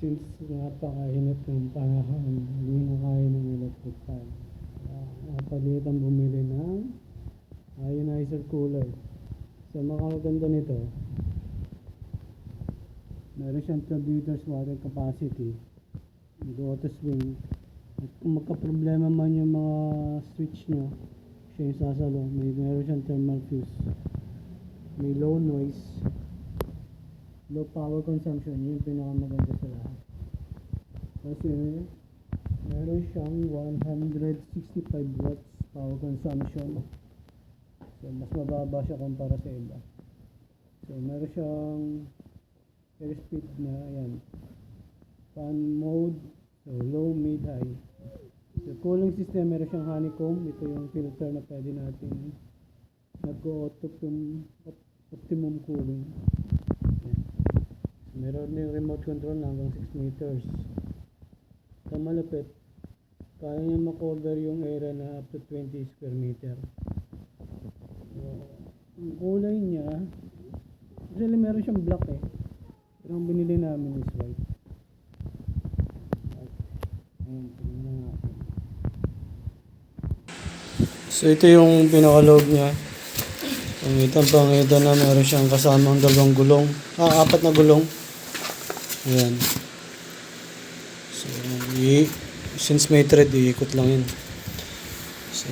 Since napakainit ng panahon, hindi na kaya ng electric fan. Napalitan bumili ng ionizer cooler. So makakaganda nito, meron siyang 12 liters water capacity, mag-auto swing. At kung magka-problema man yung mga switch nyo, siya yung sasalo. Meron siyang thermal fuse, may low noise, low power consumption. Yun yung pinakamaganda sa lahat kasi meron siyang 165 watts power consumption. So mas mababa siya kumpara sa iba. So meron siyang air speed na yan, fan mode, so low, mid, high. So cooling system, meron siyang honeycomb. Ito yung filter na pwede natin optimum cooling. Yan. Meron yung remote control na hanggang 6 meters. Sa malapit, kaya niya makover yung area na up to 20 square meter. So, ang kulay niya, actually meron siyang black pero ang binili namin is white. Ayun, tingnan natin. So ito yung pinakaloob niya. Pangitan na meron siyang kasamang dalawang gulong, 4 na gulong. Ayan. So since may thread, iikot lang yun. So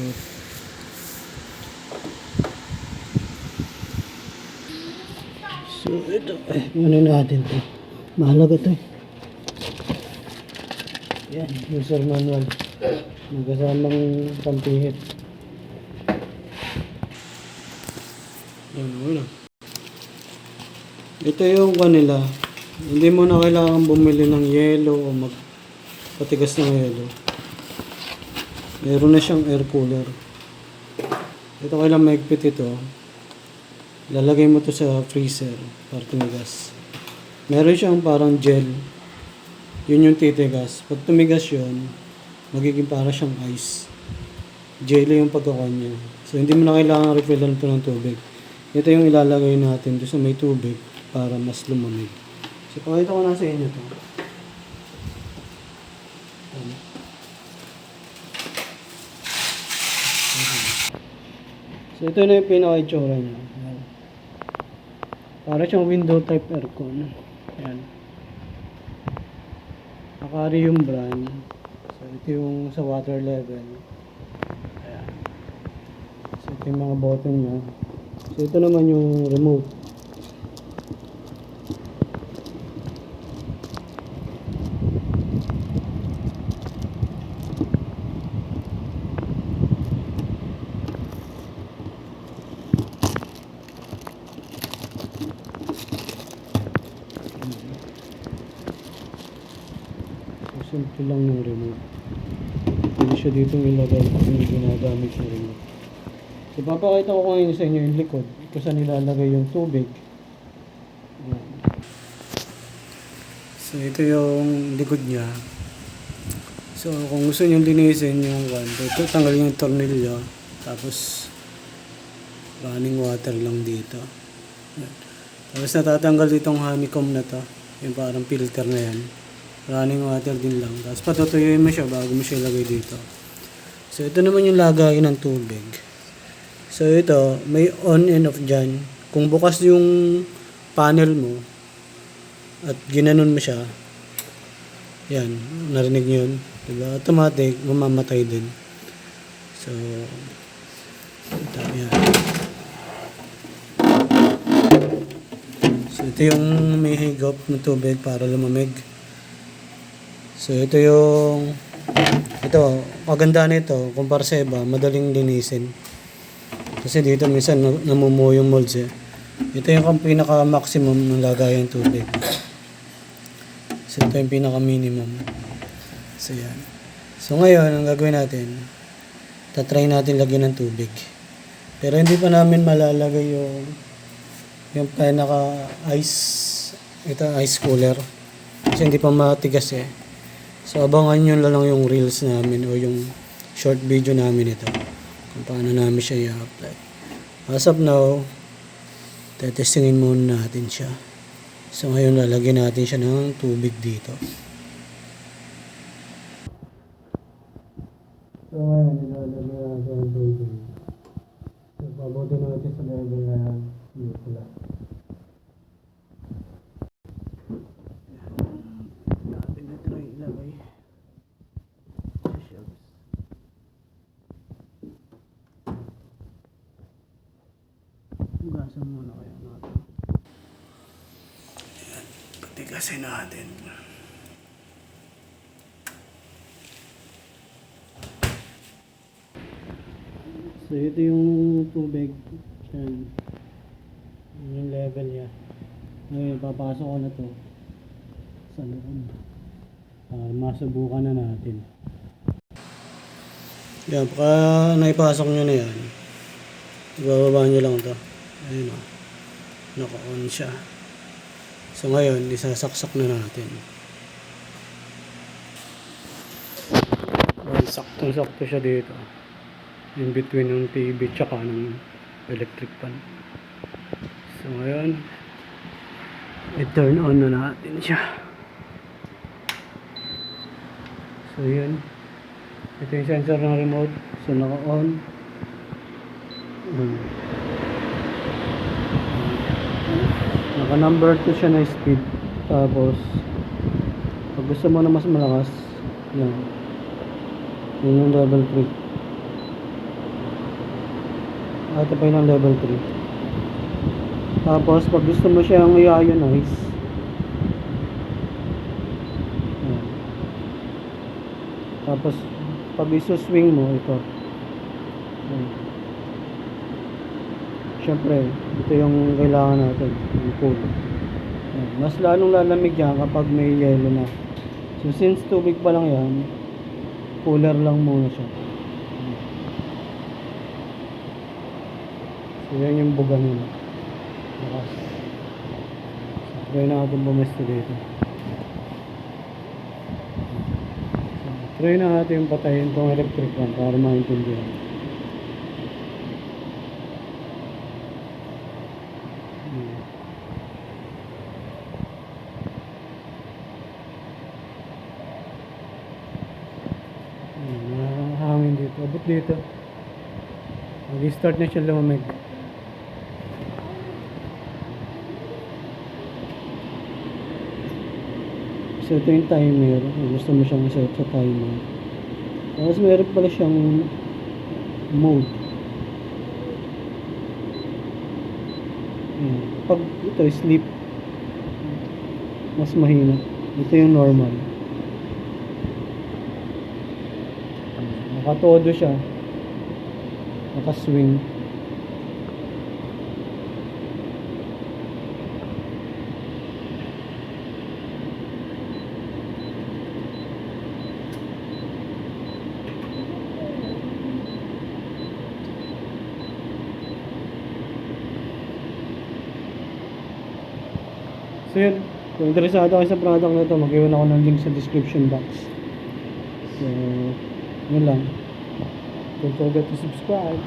ito, ano natin to, mahalaga to. Yan, user manual, magkasamang pampihit. Yan, wala. Ito yung kanila, hindi mo na kailangan bumili ng yelo o magpatigas ng yelo. Meron na siyang air cooler. Ito kailangan maigpit ito. Lalagay mo to sa freezer para tumigas. Meron siyang parang gel. Yun yung titigas. Pag tumigas yun, magiging para siyang ice. Jelly yung pagkakuha niya. So hindi mo na kailangan refillan ito ng tubig. Ito yung ilalagay natin doon sa may tubig para mas lumamig. So pakita ko na sa inyo to. So ito na yung pinaka-itsura niya. Para siyang window type aircon. Ayan. Akari yung brand. So ito yung sa water level. Ayan. So ito yung mga button niya. So ito naman yung remote. Simple lang yung remote. Pwede siya dito ilagay kung hindi ginagamit yung remote. So papakita ko ngayon sa inyo yung likod kung saan nilalagay yung tubig. Ayan. So ito yung likod niya. So kung gusto nyo linisin yung ito, tanggalin yung tornilyo, tapos running water lang dito. Ayan. Tapos natatanggal itong honeycomb na to, yung parang filter na yan. Running water din lang. Tapos patutuyuin mo siya bago mo siya ilagay dito. So ito naman yung lagayin ng tubig. So ito, may on and off dyan. Kung bukas yung panel mo at ginanon mo siya, yan, narinig nyo yun, diba? Automatic, mamamatay din. So ito, yan. So ito yung may higop ng tubig para lumamig. So ito paganda nito kumpara sa iba, madaling linisin. Kasi dito minsan namumuo yung molds Ito yung pinaka maximum ng lagayan tubig. So ito yung pinaka minimum. So yan. So ngayon, ang gagawin natin, tatry natin lagyan ng tubig. Pero hindi pa namin malalagay yung pinaka ice cooler. Kasi hindi pa matigas So abangan nyo lang yung reels namin o yung short video namin ito kung paano namin siya i-apply. As of now, tetestingin muna natin siya. So ngayon lalagyan natin siya ng tubig dito. So ngayon nilalagyan natin ng tubig. So pabuti natin sa level na dito lang. Natin na try ilagay. Hugasan muna kaya natin. Ayan, patigasin natin. So ito yung tubig. Yan. Yan yung level niya. Ngayon papasok ko na to sa loob. Masubukan na natin. Yan, pagka naipasok nyo na yan, ibababa nyo lang to. Ayun o. Naka-on siya. So ngayon, isasaksak na natin. Saktong-sakto siya dito. In between ng TV tsaka ng electric fan. So ngayon, i-turn on na natin siya. So yun. Ito yung sensor ng remote. So naka-on. Naka number 2 siya na speed. Tapos pag gusto mo na mas malakas, yan. Yan yung level 3. Ito pa yun ang level 3. Tapos pag gusto mo siyang i-ionize, yan. Tapos pag iso-swing mo ito, yan. Siyempre, ito yung kailangan natin, yung cool. Mas lalong lalamig yan kapag may yelo na. So since tubig pa lang yan, cooler lang muna siya. So yan yung buga nila. Lakas. So try natin bumesto dito. So, try natin patayin itong electric fan para maintindihan. Hangin dito, abot dito. Mag-start na siya lumamig. So ito yung timer. Gusto mo siyang set sa timer. Tapos meron pala siyang mode. Pag ito sleep, mas mahina. Ito yung normal. Nakatodo siya. Nakaswing. So yun, kung interesado kayo sa product na ito, mag-iwan ako ng link sa description box. So, yun lang. Don't forget to subscribe.